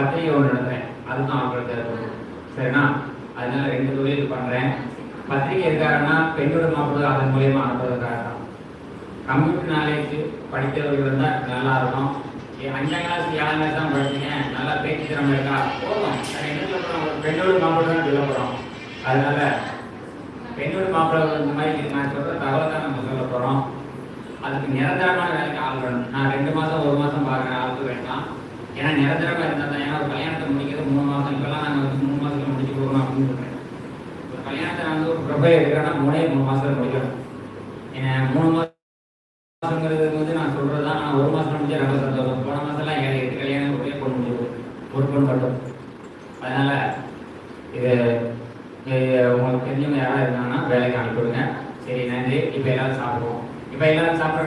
பத்திரிகை ஒன்று நடத்துறேன், அதுக்கும் ஆட்கள் தேவைப்படும். சரிண்ணா? அதனால 2 தொழில் பண்ணுறேன். பத்திரிகை இருக்காருன்னா பெண்ணோட மாப்பிள்ளை அதன் மூலியமா அனுப்புவதற்காக தான். கம்ப்யூட்டர் நாலேஜ் படித்தவர்கள் இருந்தால் நல்லா இருக்கும். 5ஆம் கிளாஸ் 7ஆம் கிளாஸ் தான் படிச்சீங்க, நல்லா பேச்சு திறமை இருக்கா, போதும். என்ன சொல்கிறோம், பெண்ணோட மாப்பிள்ளை தான் சொல்ல போகிறோம். அதனால பெண்ணோட மாப்பிள்ளை இந்த மாதிரி நான் சொல்கிற தகவலை தான் நம்ம சொல்ல போகிறோம். அதுக்கு நிரந்தரமான வேலைக்கு ஆள் வேணும். நான் 2 மாதம் 1 மாதம் பார்க்குறேன், ஆளுக்கு வேண்டாம். ஏன்னா நிரந்தரமாக இருந்தால் தான். ஏன்னா ஒரு கல்யாணத்தை முடிக்கிறது 3 மாதம், இப்போல்லாம் நாங்கள் வந்து 3 மாதத்தில் முடிச்சு போகணும் அப்படின்னு சொல்கிறேன். ஒரு கல்யாணத்தை நான் வந்து ஒரு ப்ரொஃபைல் எடுக்கிறேன்னா 3 மாதத்தில் முடிக்கணும். ஏன்னா 3 மாதங்கிறது வந்து நான் சொல்கிறது தான். நான் 1 மாதம் முடிஞ்சா ரொம்ப சந்தோஷம். போன மாதம்லாம் 7-8 கல்யாணம் ஒரே பொண்ணு முடியும், ஒரு பொண்ணு மட்டும். அதனால் இது உங்களுக்கு தெரிஞ்சவங்க யாராவது இருந்தாங்கன்னா வேலைக்கு அனுப்பிவிடுங்க. சரி, நன்றி. இப்போ எல்லாரும் சாப்பிடுவோம். இப்போ எல்லாரும் சாப்பிட்ற